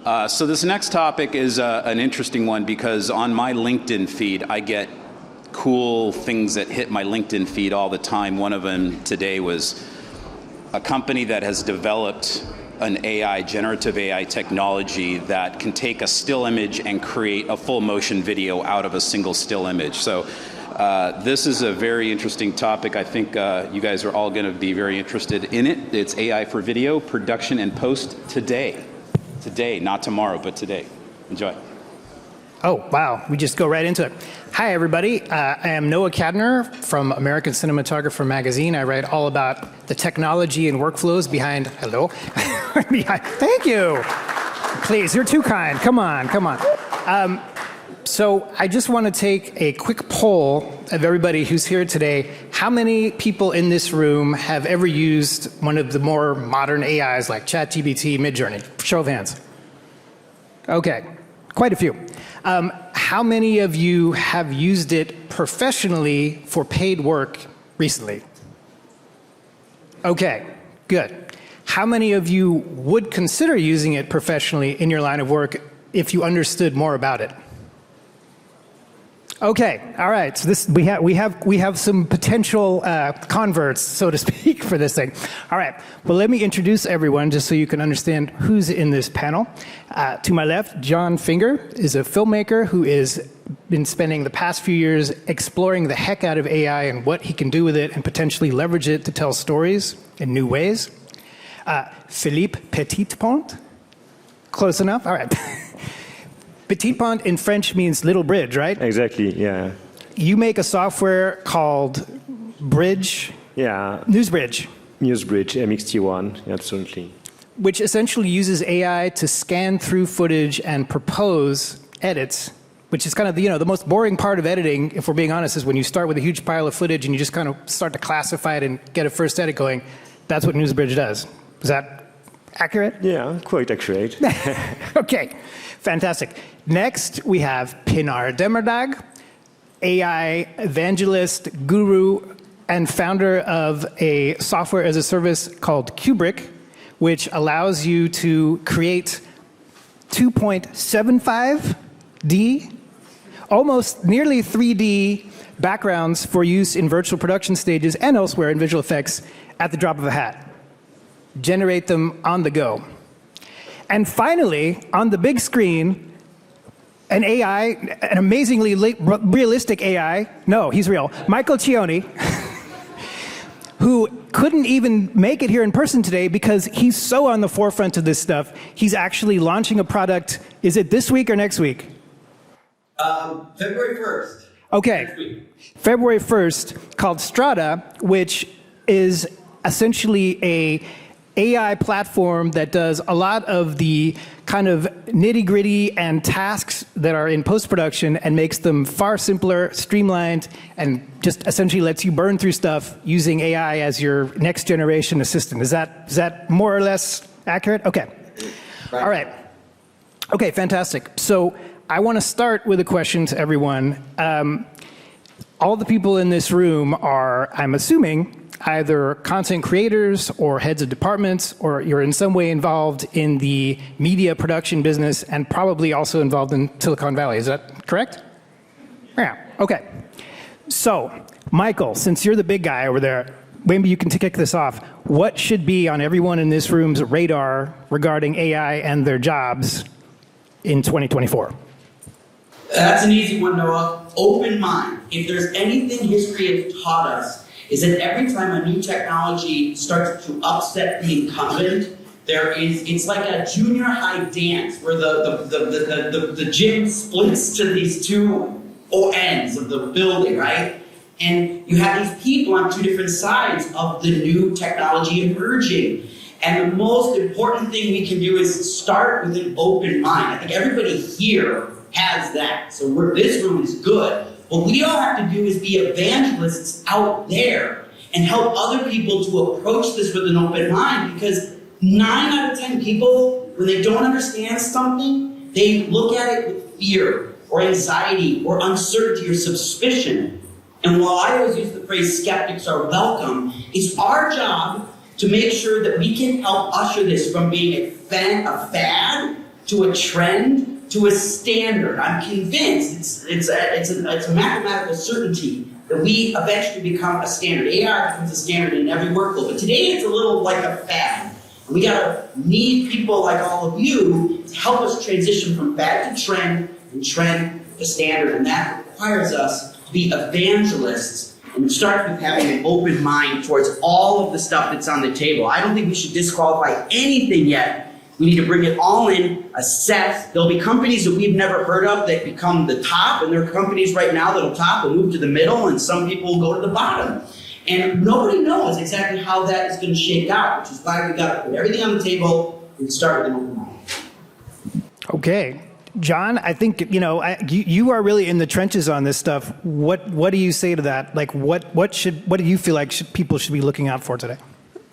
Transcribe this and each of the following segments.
So this next topic is an interesting one because on my LinkedIn feed, I get cool things that hit my LinkedIn feed all the time. One of them today was a company that has developed an AI, generative AI technology that can take a still image and create a full motion video out of a single still image. So this is a very interesting topic. I think you guys are all going to be very interested in it. It's AI for video, production, and post today. Today, not tomorrow, but today. Enjoy. Oh, wow. We just go right into it. Hi, everybody. I am Noah Kadner from American Cinematographer magazine. I write all about the technology and workflows behind, hello? Thank you. Please, you're too kind. Come on, come on. So I just want to take a quick poll of everybody who's here today. How many people in this room have ever used one of the more modern AIs like ChatGPT, Midjourney? Show of hands. Okay, quite a few. How many of you have used it professionally for paid work recently? Okay, good. How many of you would consider using it professionally in your line of work if you understood more about it? Okay, all right. So this we have some potential converts, so to speak, for this thing. All right. Well, let me introduce everyone just so you can understand who's in this panel. To my left, John Finger is a filmmaker who has been spending the past few years exploring the heck out of AI and what he can do with it and potentially leverage it to tell stories in new ways. Philippe Petitpont. Close enough. All right. Petitpont in French means little bridge, right? Exactly, yeah. You make a software called Bridge? Yeah. Newsbridge. Newsbridge, MXT1, absolutely. Which essentially uses AI to scan through footage and propose edits, which is kind of the most boring part of editing, if we're being honest, is when you start with a huge pile of footage and you just kind of start to classify it and get a first edit going. That's what Newsbridge does. Is that accurate? Yeah, quite accurate. Okay, fantastic. Next, we have Pinar Demirdag, AI evangelist, guru, and founder of a software as a service called Cuebric, which allows you to create 2.75D, almost nearly 3D backgrounds for use in virtual production stages and elsewhere in visual effects at the drop of a hat. Generate them on the go. And finally, on the big screen, an AI, an amazingly realistic AI, no, he's real, Michael Cioni, who couldn't even make it here in person today because he's so on the forefront of this stuff. He's actually launching a product. Is it this week or next week? February 1st. Okay. Next week. February 1st, called Strada, which is essentially a AI platform that does a lot of the kind of nitty-gritty and tasks that are in post-production and makes them far simpler, streamlined, and just essentially lets you burn through stuff using AI as your next generation assistant. Is that more or less accurate? Okay. Right. All right. Okay, fantastic. So I want to start with a question to everyone. All the people in this room are, I'm assuming, either content creators or heads of departments, or you're in some way involved in the media production business and probably also involved in Silicon Valley. Is that correct? Yeah, okay. So, Michael, since you're the big guy over there, maybe you can kick this off. What should be on everyone in this room's radar regarding AI and their jobs in 2024? That's an easy one, Noah. Open mind. If there's anything history has taught us, is that every time a new technology starts to upset the incumbent, it's like a junior high dance where the gym splits to these two ends of the building, right? And you have these people on two different sides of the new technology emerging. And the most important thing we can do is start with an open mind. I think everybody here has that. So this room is good. What we all have to do is be evangelists out there and help other people to approach this with an open mind, because 9 out of 10 people, when they don't understand something, they look at it with fear or anxiety or uncertainty or suspicion. And while I always use the phrase skeptics are welcome, it's our job to make sure that we can help usher this from being a fad to a trend, to a standard. I'm convinced it's a mathematical certainty that we eventually become a standard. AI becomes a standard in every workflow. But today it's a little like a fad. We gotta need people like all of you to help us transition from fad to trend and trend to standard. And that requires us to be evangelists and start with having an open mind towards all of the stuff that's on the table. I don't think we should disqualify anything yet. We need to bring it all in, assess. There'll be companies that we've never heard of that become the top, and there are companies right now that'll top and move to the middle, and some people will go to the bottom. And nobody knows exactly how that is going to shake out, which is why we've got to put everything on the table and start with an open mind. Okay. John, I think, you are really in the trenches on this stuff. What do you say to that? Like, what do you feel like people should be looking out for today?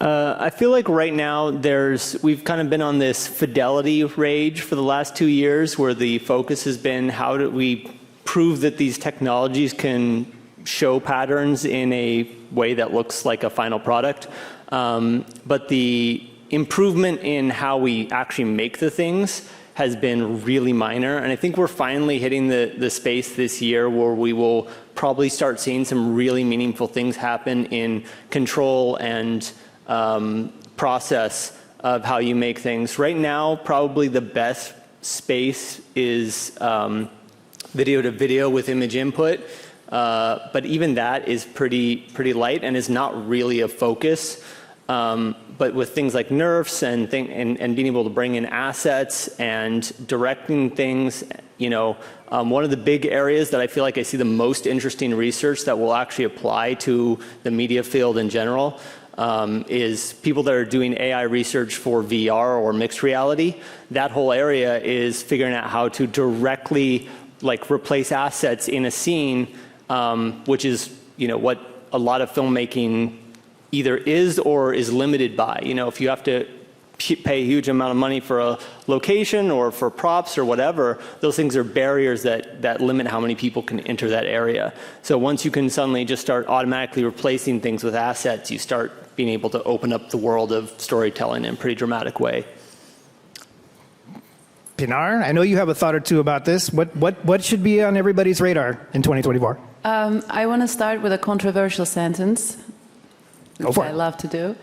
I feel like right now we've kind of been on this fidelity rage for the last 2 years where the focus has been how do we prove that these technologies can show patterns in a way that looks like a final product. But the improvement in how we actually make the things has been really minor. And I think we're finally hitting the space this year where we will probably start seeing some really meaningful things happen in control and process of how you make things. Right now, probably the best space is video to video with image input. But even that is pretty light and is not really a focus. But with things like nerfs and being able to bring in assets and directing things, one of the big areas that I feel like I see the most interesting research that will actually apply to the media field in general is people that are doing AI research for VR or mixed reality. That whole area is figuring out how to directly replace assets in a scene, which is what a lot of filmmaking either is or is limited by. If you have to pay a huge amount of money for a location or for props or whatever, those things are barriers that limit how many people can enter that area. So once you can suddenly just start automatically replacing things with assets, you start being able to open up the world of storytelling in a pretty dramatic way. Pinar, I know you have a thought or two about this. What should be on everybody's radar in 2024? I want to start with a controversial sentence, which I love to do.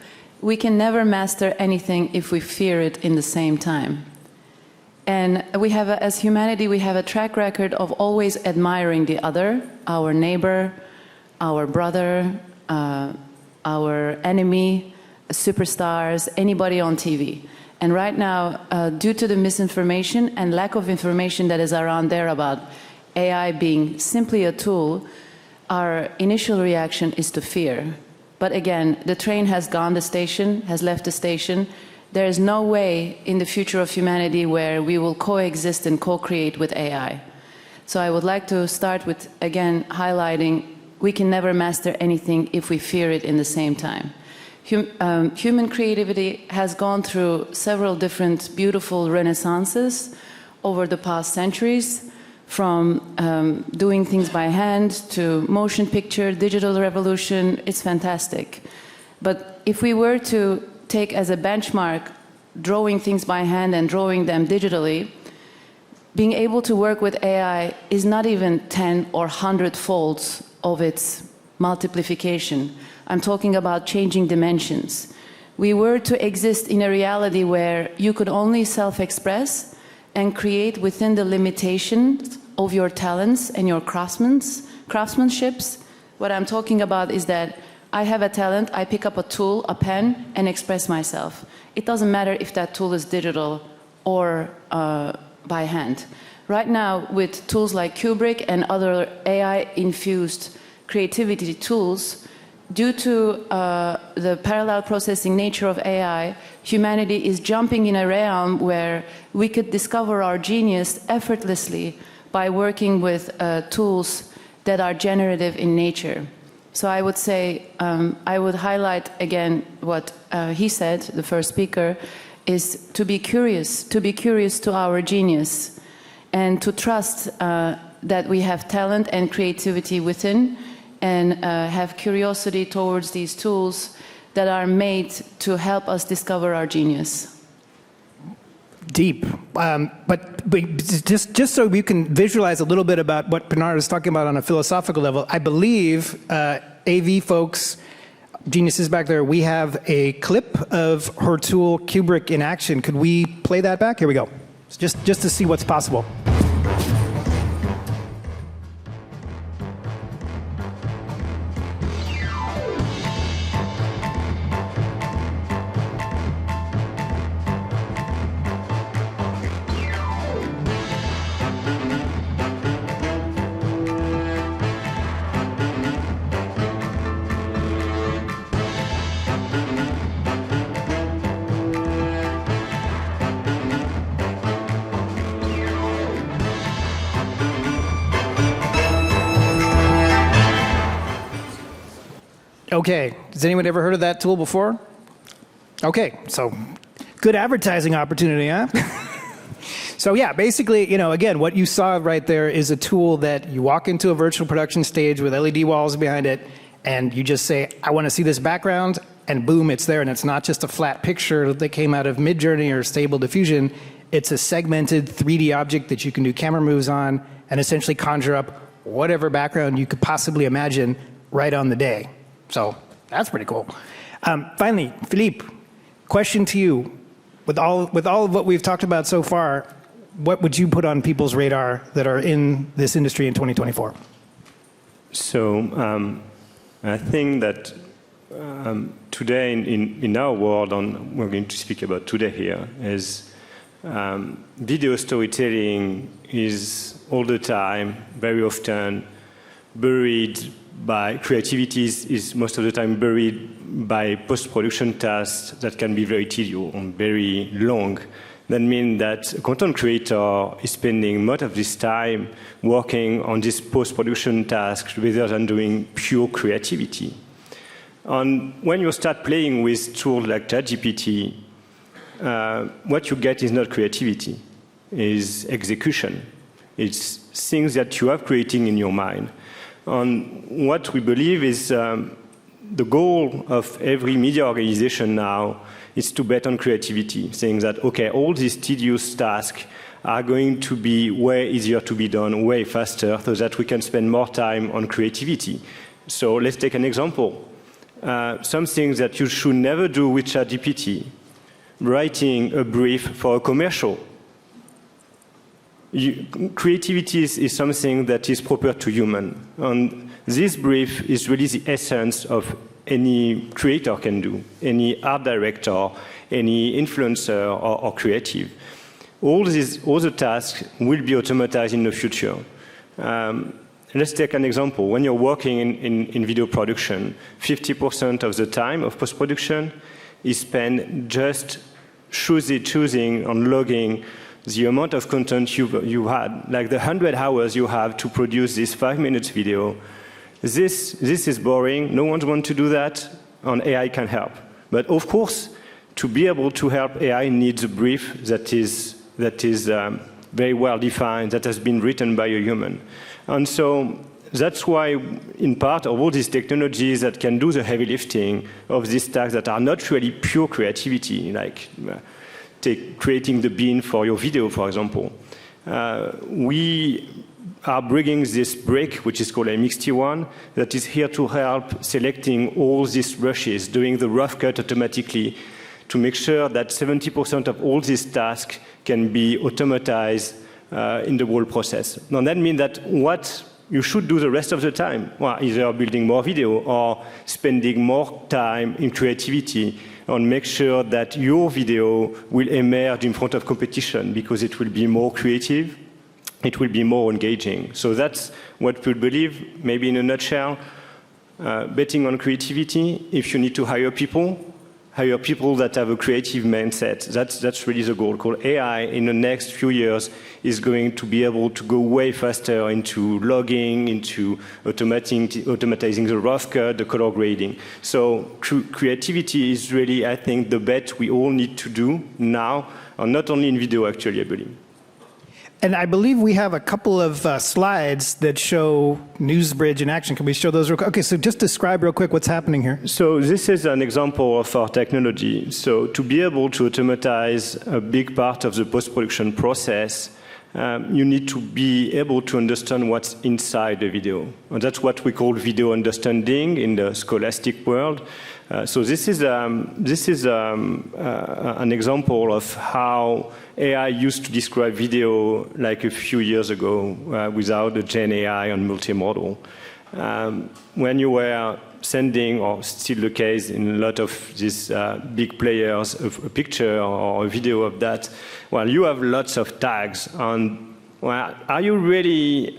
We can never master anything if we fear it in the same time. And as humanity, we have a track record of always admiring the other, our neighbor, our brother, our enemy, superstars, anybody on TV. And right now, due to the misinformation and lack of information that is around there about AI being simply a tool, our initial reaction is to fear. But again, the train has left the station. There is no way in the future of humanity where we will coexist and co-create with AI. So I would like to start with, again, highlighting we can never master anything if we fear it in the same time. Human creativity has gone through several different beautiful renaissances over the past centuries, from doing things by hand to motion picture, digital revolution. It's fantastic. But if we were to take as a benchmark drawing things by hand and drawing them digitally, being able to work with AI is not even 10 or 100 folds of its multiplication. I'm talking about changing dimensions. We were to exist in a reality where you could only self-express and create within the limitations of your talents and your craftsmanships. What I'm talking about is that I have a talent, I pick up a tool, a pen, and express myself. It doesn't matter if that tool is digital or by hand. Right now, with tools like Cuebric and other AI-infused creativity tools, due to the parallel processing nature of AI, humanity is jumping in a realm where we could discover our genius effortlessly by working with tools that are generative in nature. So I would say, I would highlight again what he said, the first speaker, is to be curious to our genius and to trust that we have talent and creativity within, and have curiosity towards these tools that are made to help us discover our genius. Deep. But just so you can visualize a little bit about what Pinar is talking about on a philosophical level, I believe AV folks, geniuses back there, we have a clip of her tool Cuebric in action. Could we play that back? Here we go. Just to see what's possible. Okay, has anyone ever heard of that tool before? Okay, so good advertising opportunity, huh? So yeah, basically, you know, again, what you saw right there is a tool that you walk into a virtual production stage with LED walls behind it, and you just say, I want to see this background, and boom, it's there. And it's not just a flat picture that came out of Midjourney or Stable Diffusion. It's a segmented 3D object that you can do camera moves on and essentially conjure up whatever background you could possibly imagine right on the day. So that's pretty cool. Finally, Philippe, question to you. With all of what we've talked about so far, what would you put on people's radar that are in this industry in 2024? So I think that today in our world, and we're going to speak about today here, is video storytelling is all the time, very often buried by creativity is most of the time buried by post-production tasks that can be very tedious and very long. That means that a content creator is spending much of this time working on this post-production task rather than doing pure creativity. And when you start playing with tools like ChatGPT, what you get is not creativity, it's execution. It's things that you are creating in your mind. And what we believe is the goal of every media organization now is to bet on creativity, saying that, okay, all these tedious tasks are going to be way easier to be done, way faster, so that we can spend more time on creativity. So let's take an example. Some things that you should never do with ChatGPT, writing a brief for a commercial. Creativity is something that is proper to human. And this brief is really the essence of any creator can do, any art director, any influencer or creative. All the tasks will be automatized in the future. Let's take an example. When you're working in video production, 50% of the time of post-production is spent just choosing and logging the amount of content you had, like the 100 hours you have to produce this 5-minute video. This is boring. No one wants to do that, and AI can help. But of course, to be able to help, AI needs a brief that is very well defined, that has been written by a human. And so that's why, in part, of all these technologies that can do the heavy lifting of these tasks that are not really pure creativity, like take creating the bean for your video, for example. We are bringing this brick, which is called MXT1, that is here to help selecting all these brushes, doing the rough cut automatically, to make sure that 70% of all these tasks can be automatized in the whole process. Now that means that what you should do the rest of the time, well, either building more video or spending more time in creativity and make sure that your video will emerge in front of competition because it will be more creative, it will be more engaging. So that's what we believe, maybe in a nutshell, betting on creativity. If you need to hire people that have a creative mindset. That's really the goal. Called AI in the next few years is going to be able to go way faster into logging, into automatizing the rough cut, the color grading. So creativity is really, I think, the bet we all need to do now, and not only in video, actually, I believe. And I believe we have a couple of slides that show Newsbridge in action. Can we show those real quick? Okay, so just describe real quick what's happening here. So this is an example of our technology. So to be able to automatize a big part of the post-production process, you need to be able to understand what's inside the video. And that's what we call video understanding in the scholastic world. So this is an example of how AI used to describe video like a few years ago without the Gen AI and multimodal. When you were sending, or still the case in a lot of these big players, a picture or a video of that, well, you have lots of tags. And well, are you really,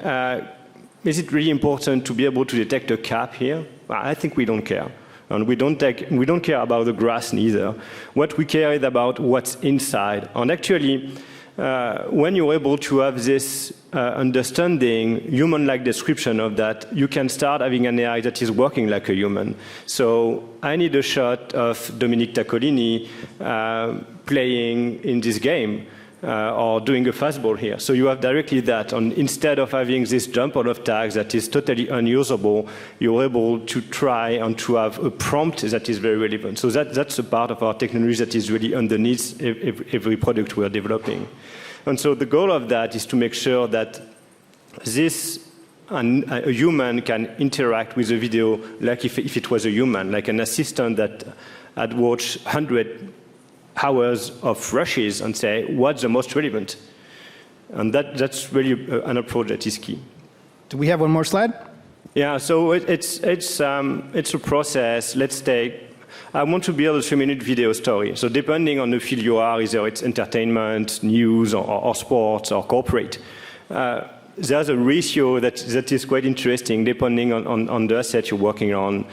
is it really important to be able to detect a cap here? Well, I think we don't care. And we don't care about the grass neither. What we care is about what's inside. And actually, when you're able to have this understanding, human-like description of that, you can start having an AI that is working like a human. So I need a shot of Dominic Taccolini playing in this game. Or doing a fastball here. So you have directly that, and instead of having this jumble of tags that is totally unusable, you're able to try and to have a prompt that is very relevant. So that's a part of our technology that is really underneath every product we're developing. And so the goal of that is to make sure that a human can interact with the video like if it was a human, like an assistant that had watched 100 hours of rushes and say, what's the most relevant? And that's really an approach that is key. Do we have one more slide? Yeah, so it's a process. Let's take, I want to build a 3-minute video story. So depending on the field you are, either it's entertainment, news, or sports, or corporate, there's a ratio that is quite interesting depending on the asset you're working on.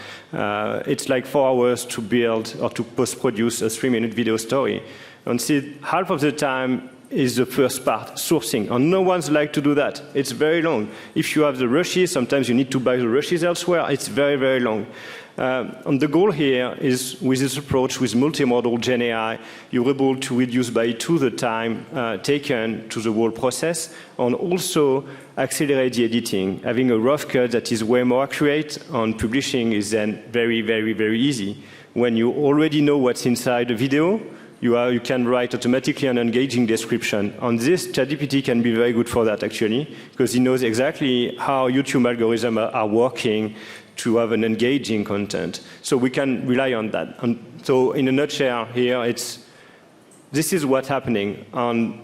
It's like 4 hours to build or to post-produce a 3-minute video story. And see, half of the time is the first part, sourcing. And no one's like to do that. It's very long. If you have the rushes, sometimes you need to buy the rushes elsewhere. It's very, very long. And the goal here is, with this approach, with multimodal Gen AI, you're able to reduce by 2 the time taken to the whole process, and also accelerate the editing. Having a rough cut that is way more accurate, and publishing is then very, very, very easy. When you already know what's inside the video, you can write automatically an engaging description. And this ChatGPT can be very good for that, actually, because he knows exactly how YouTube algorithms are working to have an engaging content. So we can rely on that. And so in a nutshell here, this is what's happening. And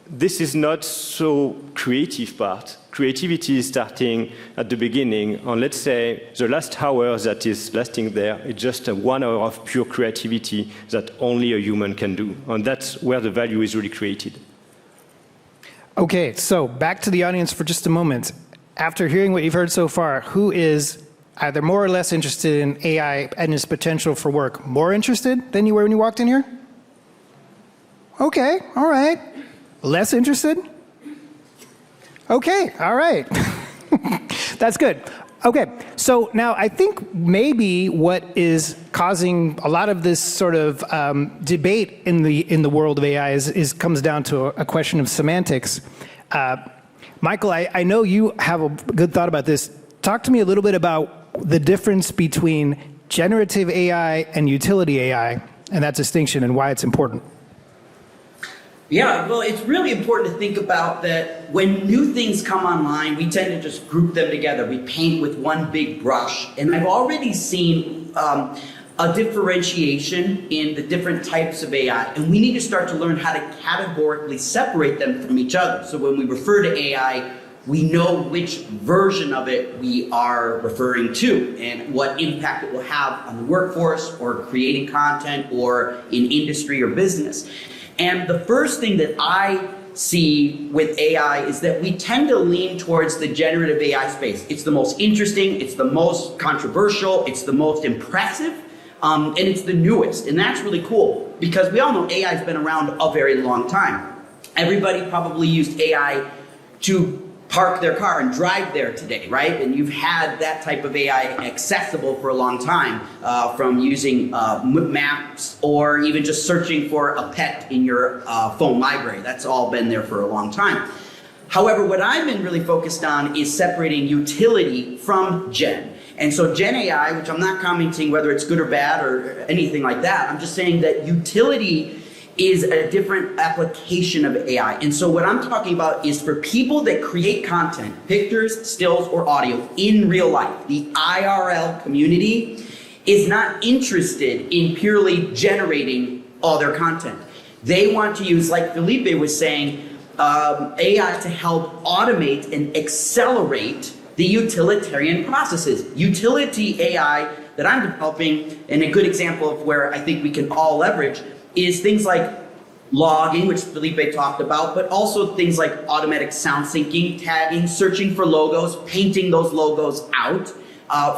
this is not so creative part. Creativity is starting at the beginning. And let's say the last hour that is lasting there is just 1 hour of pure creativity that only a human can do. And that's where the value is really created. Okay, so back to the audience for just a moment. After hearing what you've heard so far, who is either more or less interested in AI and its potential for work? More interested than you were when you walked in here? Okay, all right. Less interested? Okay, all right. That's good. Okay, so now I think maybe what is causing a lot of this sort of debate in the world of AI comes down to a question of semantics. Michael, I know you have a good thought about this. Talk to me a little bit about the difference between generative AI and utility AI, and that distinction and why it's important. Yeah, well, it's really important to think about that when new things come online, we tend to just group them together. We paint with one big brush. And I've already seen a differentiation in the different types of AI. And we need to start to learn how to categorically separate them from each other. So when we refer to AI, we know which version of it we are referring to and what impact it will have on the workforce or creating content or in industry or business. And the first thing that I see with AI is that we tend to lean towards the generative AI space. It's the most interesting, it's the most controversial, it's the most impressive, and it's the newest. And that's really cool because we all know AI has been around a very long time. Everybody probably used AI to park their car and drive there today, right? And you've had that type of AI accessible for a long time, from using maps or even just searching for a pet in your phone library. That's all been there for a long time. However, what I've been really focused on is separating utility from Gen. And so Gen AI, which I'm not commenting whether it's good or bad or anything like that, I'm just saying that utility is a different application of AI. And so what I'm talking about is for people that create content, pictures, stills, or audio in real life, the IRL community is not interested in purely generating all their content. They want to use, like Philippe was saying, AI to help automate and accelerate the utilitarian processes. Utility AI that I'm developing, and a good example of where I think we can all leverage, is things like logging, which Philippe talked about, but also things like automatic sound syncing, tagging, searching for logos, painting those logos out,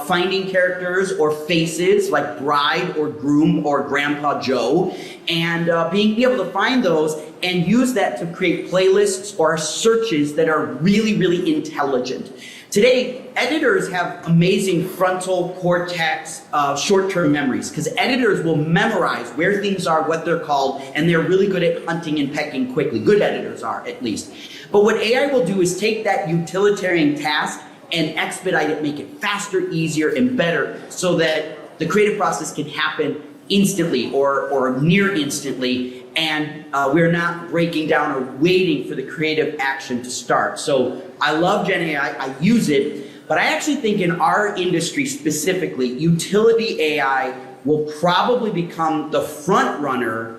finding characters or faces like bride or groom or Grandpa Joe, and being able to find those and use that to create playlists or searches that are really, really intelligent. Today, editors have amazing frontal cortex short-term memories because editors will memorize where things are, what they're called, and they're really good at hunting and pecking quickly. Good editors are, at least. But what AI will do is take that utilitarian task and expedite it, make it faster, easier, and better so that the creative process can happen instantly or near instantly, and we're not breaking down or waiting for the creative action to start. So I love Gen AI, I use it, but I actually think in our industry specifically, utility AI will probably become the front runner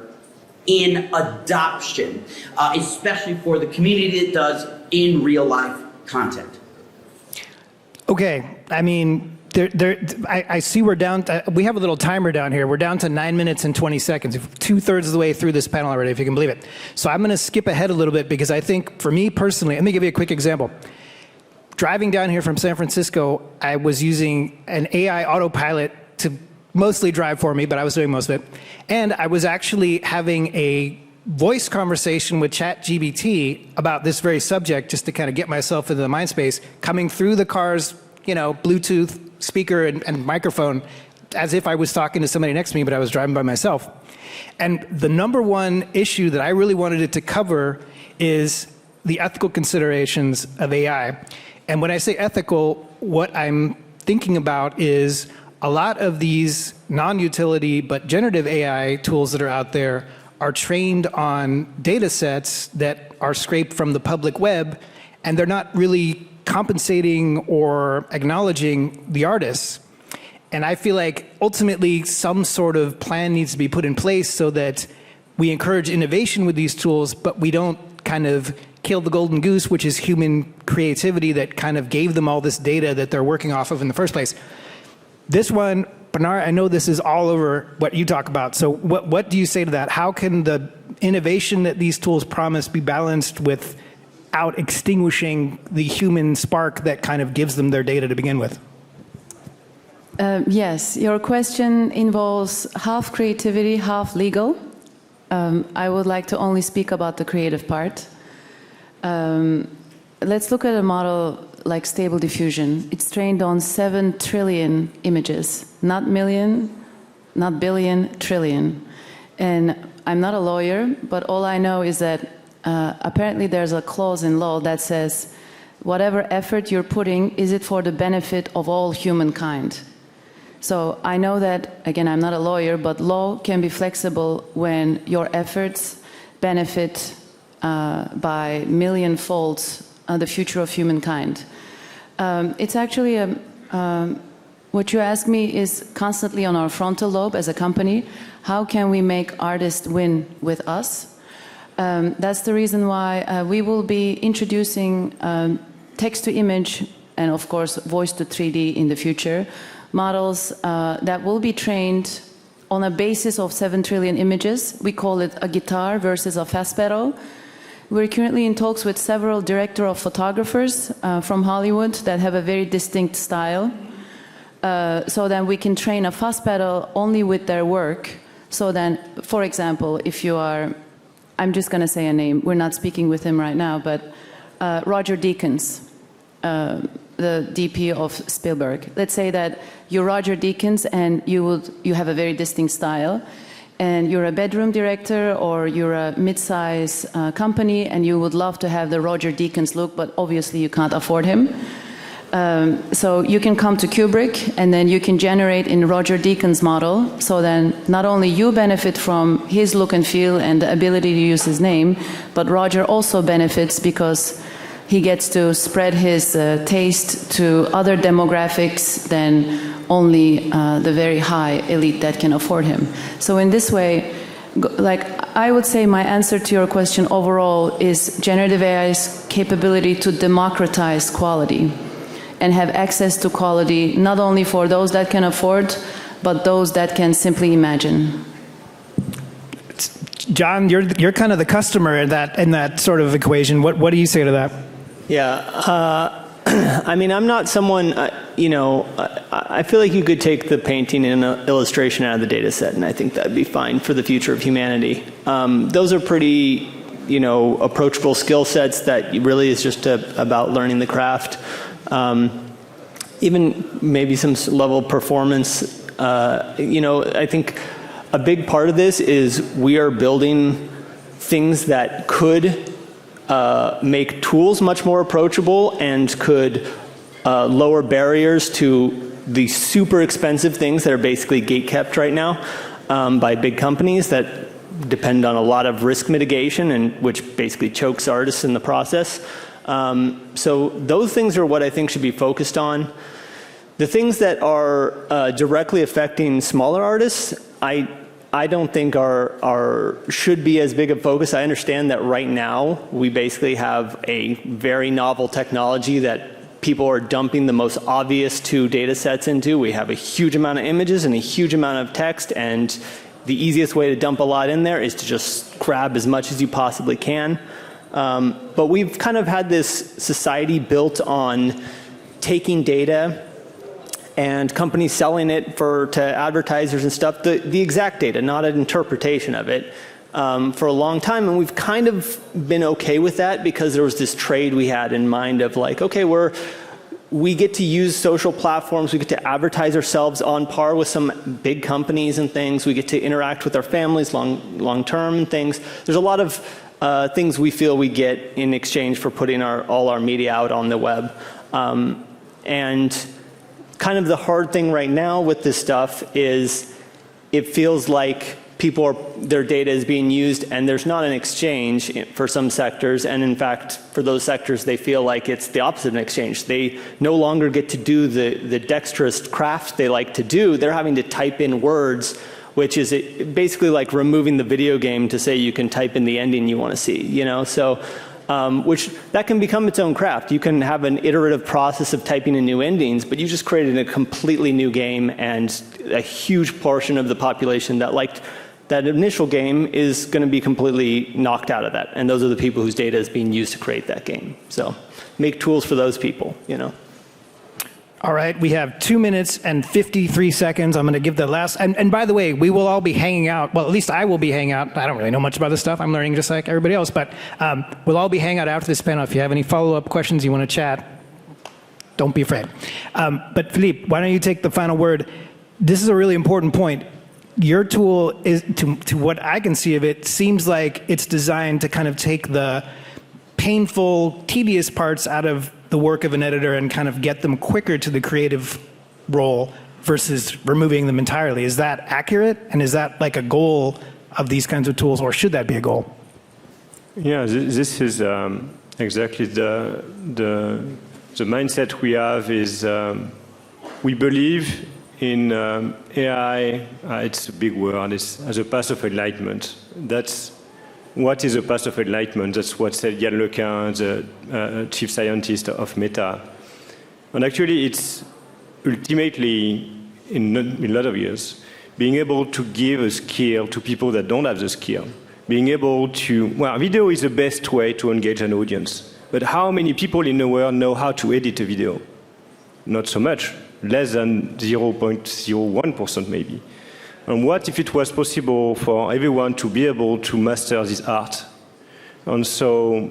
in adoption, especially for the community that does in real life content. Okay, I mean, I see we're down, we have a little timer down here. We're down to 9 minutes and 20 seconds, 2/3 of the way through this panel already, if you can believe it. So I'm gonna skip ahead a little bit because I think for me personally, let me give you a quick example. Driving down here from San Francisco, I was using an AI autopilot to mostly drive for me, but I was doing most of it. And I was actually having a voice conversation with ChatGPT about this very subject just to kind of get myself into the mind space, coming through the car's, you know, Bluetooth speaker and microphone as if I was talking to somebody next to me, but I was driving by myself. And the number one issue that I really wanted it to cover is the ethical considerations of AI. And when I say ethical, what I'm thinking about is a lot of these non-utility but generative AI tools that are out there are trained on data sets that are scraped from the public web, and they're not really compensating or acknowledging the artists. And I feel like ultimately some sort of plan needs to be put in place so that we encourage innovation with these tools, but we don't kind of kill the golden goose, which is human creativity that kind of gave them all this data that they're working off of in the first place. This one, Pinar, I know this is all over what you talk about. So what do you say to that? How can the innovation that these tools promise be balanced without extinguishing the human spark that kind of gives them their data to begin with? Yes, your question involves half creativity, half legal. I would like to only speak about the creative part. Let's look at a model like Stable Diffusion. It's trained on 7 trillion images, not million, not billion, trillion. And I'm not a lawyer, but all I know is that apparently there's a clause in law that says, whatever effort you're putting, is it for the benefit of all humankind? So I know that, again, I'm not a lawyer, but law can be flexible when your efforts benefit by million-folds the future of humankind. It's actually, what you ask me is constantly on our frontal lobe as a company. How can we make artists win with us? That's the reason why we will be introducing text-to-image and, of course, voice-to-3D in the future, models that will be trained on a basis of 7 trillion images. We call it a guitar versus a fast pedal. We're currently in talks with several directors of photographers from Hollywood that have a very distinct style, so that we can train a fast pedal only with their work. So then, for example, if you are, I'm just going to say a name, we're not speaking with him right now, but Roger Deakins, the DP of Spielberg. Let's say that you're Roger Deakins and you have a very distinct style, and you're a bedroom director or you're a mid-size company and you would love to have the Roger Deakins look, but obviously you can't afford him. So you can come to Cuebric and then you can generate in Roger Deakins' model. So then not only you benefit from his look and feel and the ability to use his name, but Roger also benefits because he gets to spread his taste to other demographics than only the very high elite that can afford him. So in this way, like I would say my answer to your question overall is generative AI's capability to democratize quality and have access to quality not only for those that can afford, but those that can simply imagine. John, you're kind of the customer in that sort of equation. What do you say to that? Yeah, I mean, I'm not someone, I feel like you could take the painting and an illustration out of the data set, and I think that'd be fine for the future of humanity. Those are pretty, approachable skill sets that really is just about learning the craft. Even maybe some level of performance. I think a big part of this is we are building things that could make tools much more approachable and could lower barriers to the super expensive things that are basically gatekept right now by big companies that depend on a lot of risk mitigation and which basically chokes artists in the process. So those things are what I think should be focused on. The things that are directly affecting smaller artists, I don't think should be as big a focus. I understand that right now we basically have a very novel technology that people are dumping the most obvious two data sets into. We have a huge amount of images and a huge amount of text, and the easiest way to dump a lot in there is to just grab as much as you possibly can. But we've kind of had this society built on taking data and companies selling it to advertisers and stuff, the exact data, not an interpretation of it, for a long time. And we've kind of been okay with that because there was this trade we had in mind of like, okay, we get to use social platforms, we get to advertise ourselves on par with some big companies and things, we get to interact with our families long term and things. There's a lot of things we feel we get in exchange for putting all our media out on the web. And kind of the hard thing right now with this stuff is it feels like their data is being used and there's not an exchange for some sectors, and in fact for those sectors they feel like it's the opposite of an exchange. They no longer get to do the dexterous craft they like to do. They're having to type in words, which is basically like removing the video game to say you can type in the ending you want to see, so which that can become its own craft. You can have an iterative process of typing in new endings, but you just created a completely new game, and a huge portion of the population that liked that initial game is going to be completely knocked out of that. And those are the people whose data is being used to create that game. So make tools for those people, All right, we have 2 minutes and 53 seconds. I'm going to give the last, and by the way, we will all be hanging out. Well, at least I will be hanging out. I don't really know much about this stuff. I'm learning just like everybody else, but we'll all be hanging out after this panel. If you have any follow-up questions you want to chat, don't be afraid. But Philippe, why don't you take the final word? This is a really important point. Your tool is, to what I can see of it, seems like it's designed to kind of take the painful, tedious parts out of the work of an editor and kind of get them quicker to the creative role versus removing them entirely. Is that accurate? And is that like a goal of these kinds of tools, or should that be a goal? Yeah, this is exactly the mindset we have is we believe in AI, it's a big word, as a path of enlightenment. That's what is a path of enlightenment? That's what said Yann Lequin, the chief scientist of Meta. And actually, it's ultimately, in a lot of years, being able to give a skill to people that don't have the skill. Being able to, video is the best way to engage an audience. But how many people in the world know how to edit a video? Not so much. Less than 0.01% maybe. And what if it was possible for everyone to be able to master this art? And so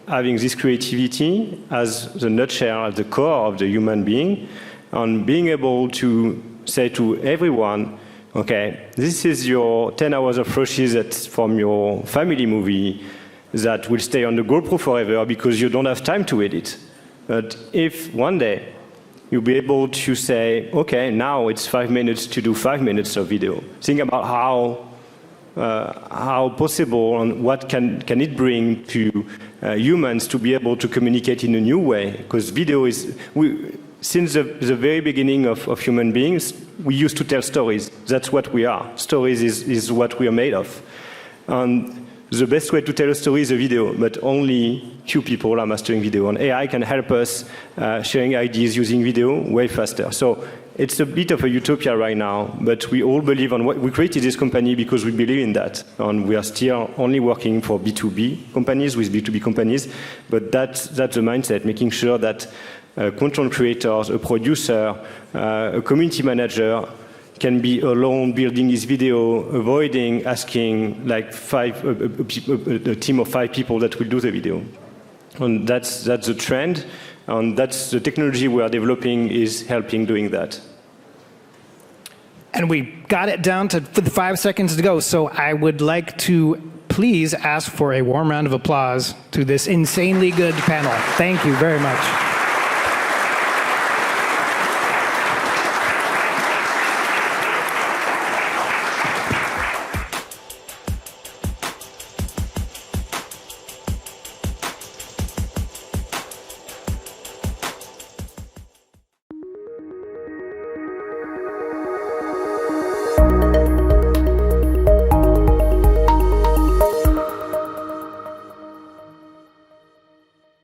having this creativity as the nutshell, at the core of the human being, and being able to say to everyone, Okay, this is your 10 hours of rushes from your family movie that will stay on the GoPro forever because you don't have time to edit. But if one day you'll be able to say, okay, now it's 5 minutes to do 5 minutes of video. Think about how possible and what can it bring to humans to be able to communicate in a new way. Because video is, since the very beginning of human beings, we used to tell stories. That's what we are. Stories is what we are made of. And the best way to tell a story is a video, but only few people are mastering video. And AI can help us sharing ideas using video way faster. So it's a bit of a utopia right now, but we all believe on what we created this company because we believe in that. And we are still only working for B2B companies with B2B companies, but that's the mindset, making sure that content creators, a producer, a community manager can be alone building his video, avoiding asking like a team of 5 people that will do the video. And that's the trend, and that's the technology we are developing is helping doing that. And we got it down to 5 seconds to go, so I would like to please ask for a warm round of applause to this insanely good panel. Thank you very much.